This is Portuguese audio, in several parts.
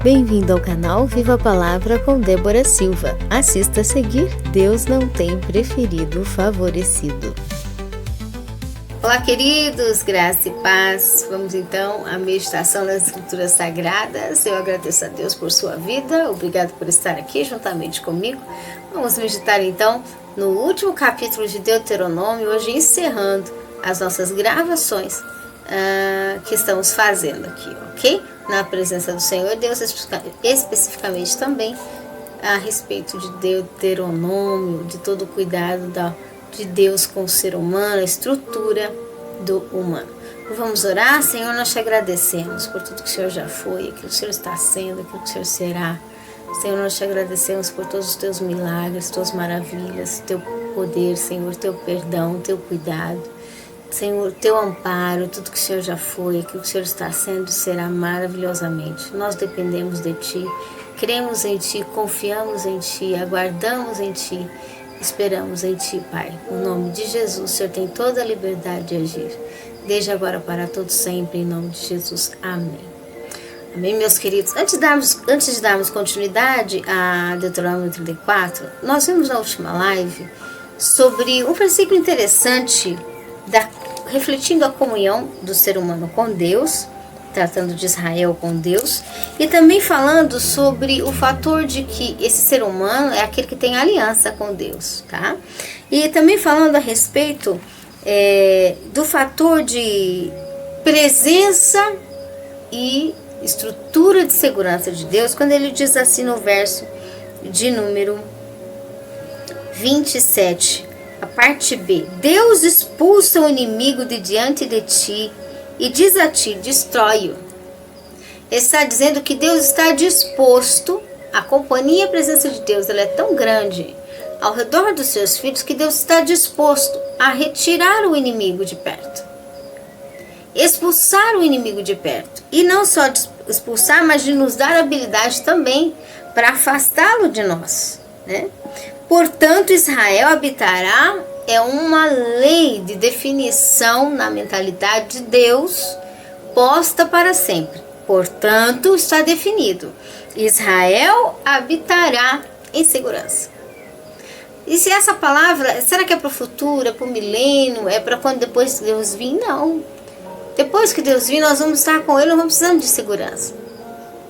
Bem-vindo ao canal Viva a Palavra com Débora Silva. Assista a seguir, Deus não tem preferido favorecido. Olá, queridos, graça e paz. Vamos então à meditação das Escrituras Sagradas. Eu agradeço a Deus por sua vida, obrigado por estar aqui juntamente comigo. Vamos meditar então no último capítulo de Deuteronômio, hoje encerrando as nossas gravações que estamos fazendo aqui, ok? Na presença do Senhor Deus, especificamente também a respeito de Deuteronômio, de todo o cuidado de Deus com o ser humano, a estrutura do humano. Vamos orar. Senhor, nós te agradecemos por tudo que o Senhor já foi, aquilo que o Senhor está sendo, aquilo que o Senhor será. Senhor, nós te agradecemos por todos os teus milagres, tuas maravilhas, teu poder, Senhor, teu perdão, teu cuidado. Senhor, teu amparo, tudo que o Senhor já foi, aquilo que o Senhor está sendo, será maravilhosamente. Nós dependemos de Ti, cremos em Ti, confiamos em Ti, aguardamos em Ti, esperamos em Ti, Pai. No nome de Jesus, o Senhor tem toda a liberdade de agir, desde agora para todos sempre, em nome de Jesus. Amém. Amém, meus queridos. Antes de darmos continuidade a Deuteronômio 34, nós vimos na última live sobre um versículo interessante refletindo a comunhão do ser humano com Deus, tratando de Israel com Deus, e também falando sobre o fator de que esse ser humano é aquele que tem aliança com Deus, tá? E também falando a respeito do fator de presença e estrutura de segurança de Deus, quando ele diz assim no verso de número 27, a parte B: Deus expulsa o inimigo de diante de ti e diz a ti, destrói-o. Ele está dizendo que Deus está disposto, a companhia e a presença de Deus, ela é tão grande ao redor dos seus filhos, que Deus está disposto a retirar o inimigo de perto, expulsar o inimigo de perto, e não só expulsar, mas de nos dar habilidade também para afastá-lo de nós, né? Portanto, Israel habitará é uma lei de definição na mentalidade de Deus, posta para sempre. Portanto, está definido: Israel habitará em segurança. E se essa palavra, será que é para o futuro, é para o milênio, é para quando depois que Deus vir? Não. Depois que Deus vir, nós vamos estar com Ele, nós vamos precisando de segurança.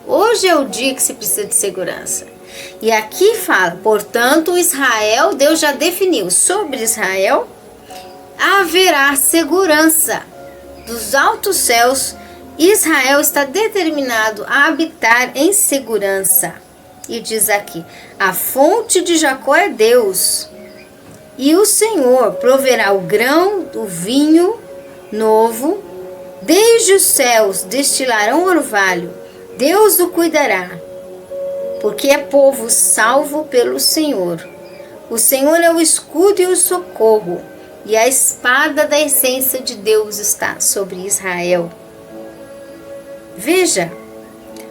Hoje é o dia que se precisa de segurança. E aqui fala, portanto, Israel, Deus já definiu, sobre Israel haverá segurança dos altos céus. Israel está determinado a habitar em segurança. E diz aqui, a fonte de Jacó é Deus, e o Senhor proverá o grão, o vinho novo, desde os céus destilarão orvalho, Deus o cuidará, porque é povo salvo pelo Senhor. O Senhor é o escudo e o socorro, e a espada da essência de Deus está sobre Israel. Veja,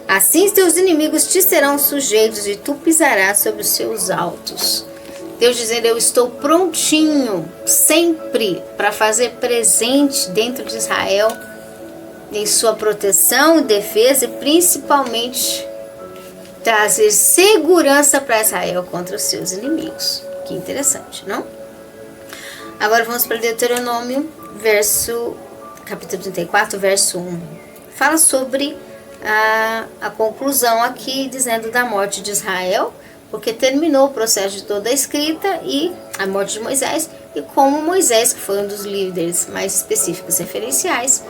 assim teus inimigos te serão sujeitos e tu pisarás sobre os seus altos. Deus dizendo, eu estou prontinho sempre para fazer presente dentro de Israel, em sua proteção e defesa, e principalmente trazer segurança para Israel contra os seus inimigos. Que interessante, não? Agora vamos para Deuteronômio, capítulo 34, verso 1. Fala sobre a conclusão aqui, dizendo da morte de Israel, porque terminou o processo de toda a escrita e a morte de Moisés, e como Moisés, que foi um dos líderes mais específicos referenciais,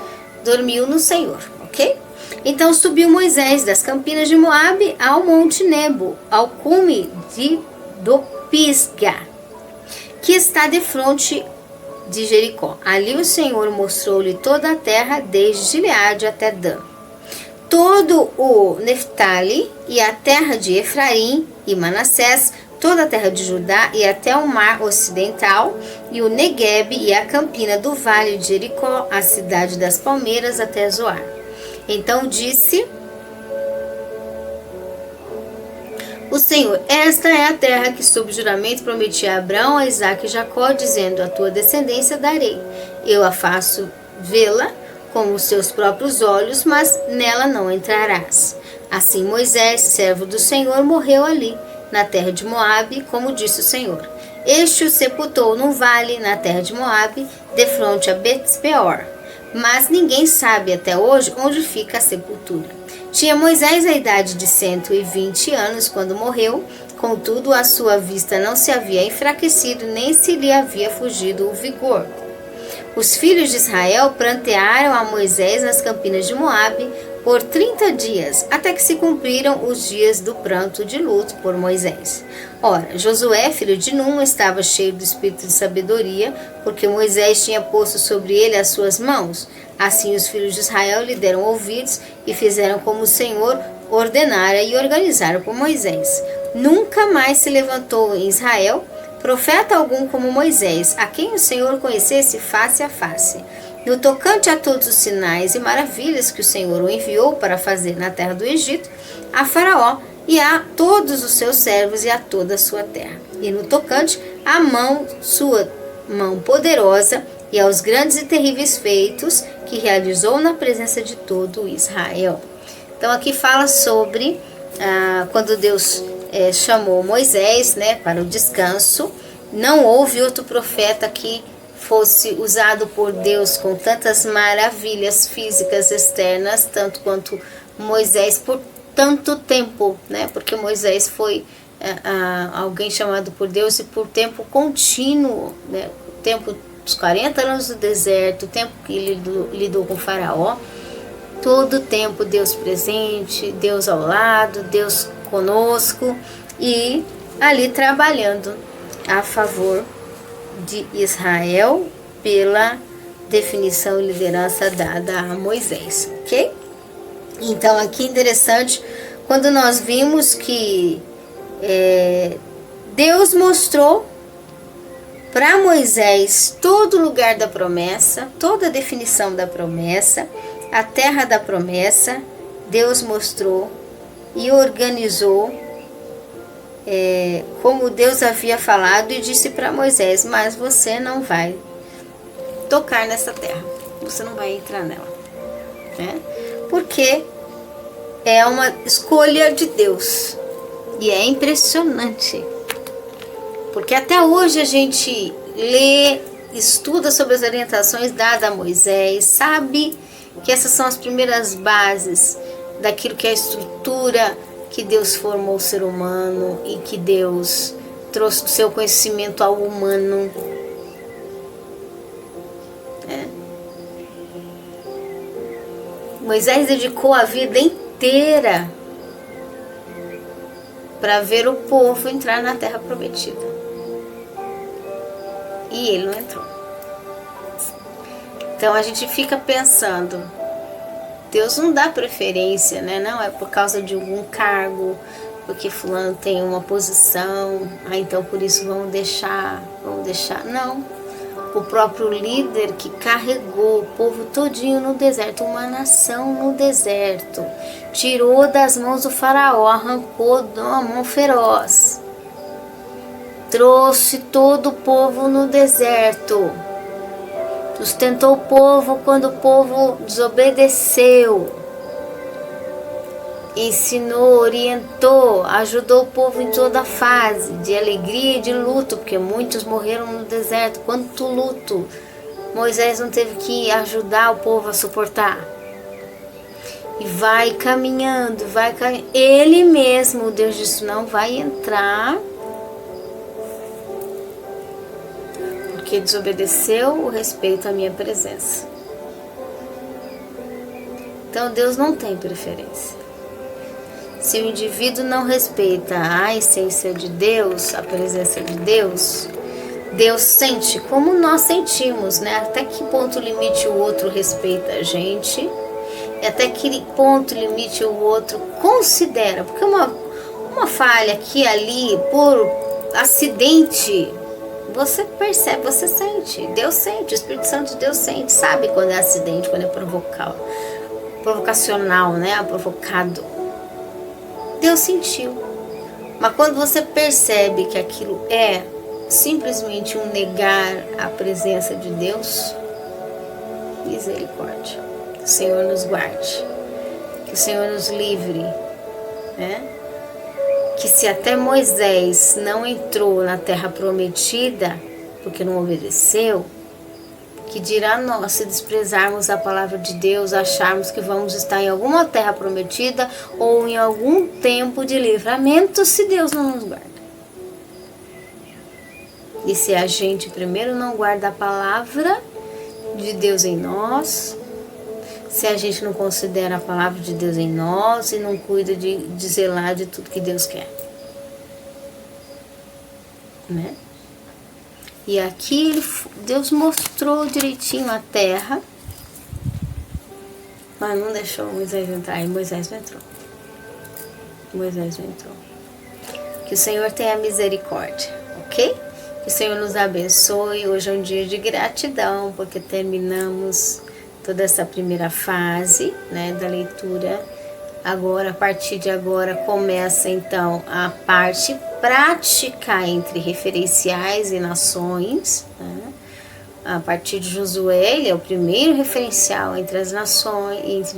dormiu no Senhor, ok? Então subiu Moisés das campinas de Moabe ao monte Nebo, ao cume do Pisga, que está defronte de Jericó. Ali o Senhor mostrou-lhe toda a terra, desde Gileade até Dan, todo o Neftali e a terra de Efraim e Manassés, toda a terra de Judá e até o mar ocidental, e o Neguebe e a campina do vale de Jericó, a cidade das palmeiras até Zoar. Então disse o Senhor, esta é a terra que sob juramento prometi a Abraão, a Isaque e Jacó, dizendo, a tua descendência darei. Eu a faço vê-la com os seus próprios olhos, mas nela não entrarás. Assim Moisés, servo do Senhor, morreu ali, na terra de Moabe, como disse o Senhor. Este o sepultou num vale, na terra de Moabe, defronte a Bet-peor. Mas ninguém sabe até hoje onde fica a sepultura. Tinha Moisés a idade de 120 anos quando morreu, contudo a sua vista não se havia enfraquecido, nem se lhe havia fugido o vigor. Os filhos de Israel prantearam a Moisés nas campinas de Moabe por 30 dias, até que se cumpriram os dias do pranto de luto por Moisés. Ora, Josué, filho de Num, estava cheio do espírito de sabedoria, porque Moisés tinha posto sobre ele as suas mãos. Assim os filhos de Israel lhe deram ouvidos e fizeram como o Senhor ordenara e organizaram por Moisés. Nunca mais se levantou em Israel profeta algum como Moisés, a quem o Senhor conhecesse face a face. No tocante a todos os sinais e maravilhas que o Senhor o enviou para fazer na terra do Egito, a Faraó e a todos os seus servos e a toda a sua terra. E no tocante à sua mão poderosa e aos grandes e terríveis feitos que realizou na presença de todo Israel. Então aqui fala sobre quando Deus chamou Moisés, para o descanso. Não houve outro profeta que fosse usado por Deus com tantas maravilhas físicas externas, tanto quanto Moisés, por tanto tempo, porque Moisés foi alguém chamado por Deus e por tempo contínuo, o tempo dos 40 anos do deserto, o tempo que ele lidou com o Faraó, todo o tempo Deus presente, Deus ao lado, Deus conosco e ali trabalhando a favor de Israel pela definição e liderança dada a Moisés, ok? Então aqui interessante, quando nós vimos que Deus mostrou para Moisés todo o lugar da promessa, toda a definição da promessa, a terra da promessa, Deus mostrou e organizou como Deus havia falado e disse para Moisés, mas você não vai tocar nessa terra, você não vai entrar nela, porque é uma escolha de Deus e é impressionante, porque até hoje a gente lê, estuda sobre as orientações dadas a Moisés, sabe que essas são as primeiras bases daquilo que é a estrutura que Deus formou o ser humano e que Deus trouxe o seu conhecimento ao humano. Moisés dedicou a vida inteira para ver o povo entrar na terra prometida. E ele não entrou. Então a gente fica pensando, Deus não dá preferência, não é por causa de algum cargo, porque fulano tem uma posição, então por isso vamos deixar, não. O próprio líder que carregou o povo todinho no deserto, uma nação no deserto, tirou das mãos do faraó, arrancou de uma mão feroz, trouxe todo o povo no deserto, sustentou o povo quando o povo desobedeceu, ensinou, orientou, ajudou o povo em toda a fase de alegria e de luto, porque muitos morreram no deserto. Quanto luto Moisés não teve que ajudar o povo a suportar? E vai caminhando. Ele mesmo, Deus disse, não vai entrar, porque desobedeceu o respeito à minha presença. Então Deus não tem preferência. Se o indivíduo não respeita a essência de Deus, a presença de Deus, Deus sente como nós sentimos, Até que ponto limite o outro respeita a gente, e até que ponto limite o outro considera, porque uma falha aqui e ali, por acidente, você percebe, você sente, Deus sente, o Espírito Santo de Deus sente, sabe quando é acidente, quando é provocacional, provocado. Deus sentiu. Mas quando você percebe que aquilo é simplesmente um negar a presença de Deus, misericórdia. Que o Senhor nos guarde, que o Senhor nos livre né? Que se até Moisés não entrou na terra prometida porque não obedeceu, que dirá nós se desprezarmos a palavra de Deus, acharmos que vamos estar em alguma terra prometida ou em algum tempo de livramento se Deus não nos guarda. E se a gente primeiro não guarda a palavra de Deus em nós, se a gente não considera a palavra de Deus em nós e não cuida de zelar de tudo que Deus quer, né? E aqui Deus mostrou direitinho a terra, mas não deixou Moisés entrar, e Moisés não entrou. Moisés não entrou. Que o Senhor tenha misericórdia, ok? Que o Senhor nos abençoe. Hoje é um dia de gratidão, porque terminamos toda essa primeira fase, né, da leitura. Agora, a partir de agora, começa então a parte prática entre referenciais e nações, né? A partir de Josué, ele é o primeiro referencial entre as nações,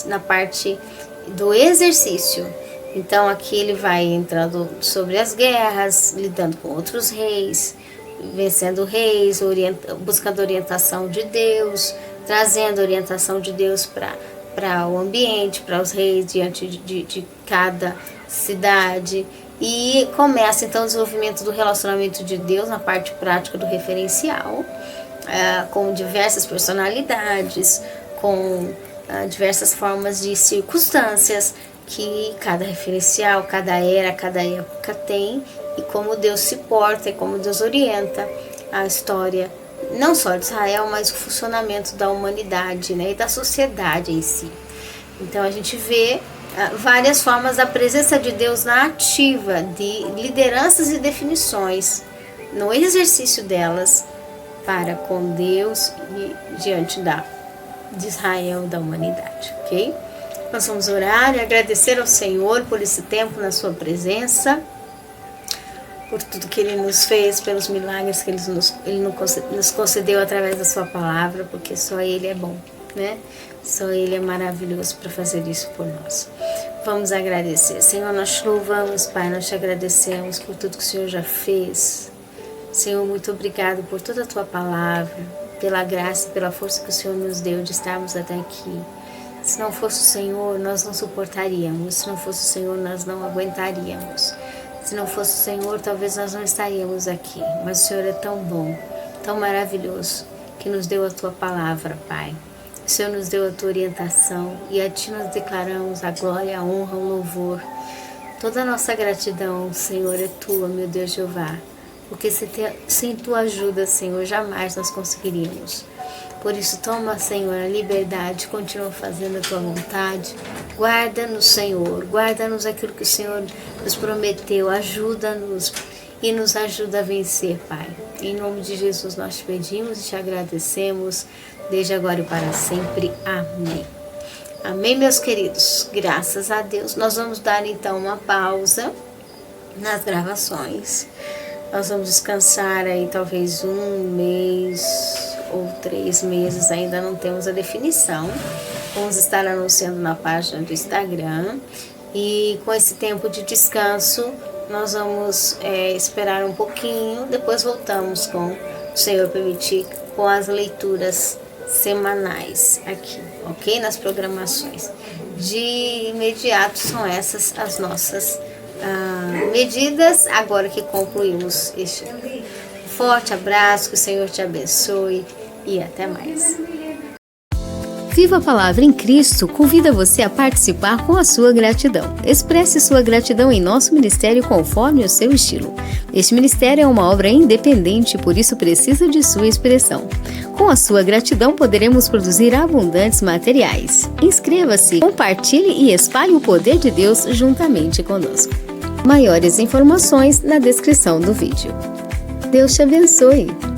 na parte do exercício. Então aqui ele vai entrando sobre as guerras, lidando com outros reis, vencendo reis, buscando orientação de Deus, trazendo orientação de Deus para o ambiente, para os reis diante de cada cidade. E começa então o desenvolvimento do relacionamento de Deus na parte prática do referencial, com diversas personalidades, com diversas formas de circunstâncias que cada referencial, cada era, cada época tem, e como Deus se porta e como Deus orienta a história, não só de Israel, mas o funcionamento da humanidade, né, e da sociedade em si. Então a gente vê várias formas da presença de Deus na ativa, de lideranças e definições, no exercício delas para com Deus e diante de Israel, da humanidade, ok? Nós vamos orar e agradecer ao Senhor por esse tempo na sua presença, por tudo que Ele nos fez, pelos milagres que Ele nos concedeu através da sua palavra, porque só Ele é bom, né? Só Ele é maravilhoso para fazer isso por nós. Vamos agradecer. Senhor, nós te louvamos, Pai, nós te agradecemos por tudo que o Senhor já fez. Senhor, muito obrigado por toda a tua palavra, pela graça e pela força que o Senhor nos deu de estarmos até aqui. Se não fosse o Senhor, nós não suportaríamos. Se não fosse o Senhor, nós não aguentaríamos. Se não fosse o Senhor, talvez nós não estaríamos aqui. Mas o Senhor é tão bom, tão maravilhoso, que nos deu a tua palavra, Pai. O Senhor nos deu a tua orientação e a ti nós declaramos a glória, a honra, o louvor. Toda a nossa gratidão, Senhor, é tua, meu Deus Jeová. Porque sem tua ajuda, Senhor, jamais nós conseguiríamos. Por isso, toma, Senhor, a liberdade, continua fazendo a tua vontade. Guarda-nos, Senhor, guarda-nos aquilo que o Senhor nos prometeu. Ajuda-nos e nos ajuda a vencer, Pai. Em nome de Jesus nós te pedimos e te agradecemos, desde agora e para sempre. Amém. Amém, meus queridos. Graças a Deus. Nós vamos dar então uma pausa nas gravações. Nós vamos descansar aí talvez 1 mês ou 3 meses, ainda não temos a definição. Vamos estar anunciando na página do Instagram. E com esse tempo de descanso, nós vamos esperar um pouquinho. Depois voltamos, com o Senhor permitir, com as leituras semanais aqui, ok? Nas programações. De imediato são essas as nossas medidas, agora que concluímos este forte abraço, que o Senhor te abençoe e até mais. Viva a Palavra em Cristo convida você a participar com a sua gratidão. Expresse sua gratidão em nosso ministério conforme o seu estilo. Este ministério é uma obra independente, por isso precisa de sua expressão. Com a sua gratidão poderemos produzir abundantes materiais. Inscreva-se, compartilhe e espalhe o poder de Deus juntamente conosco. Maiores informações na descrição do vídeo. Deus te abençoe!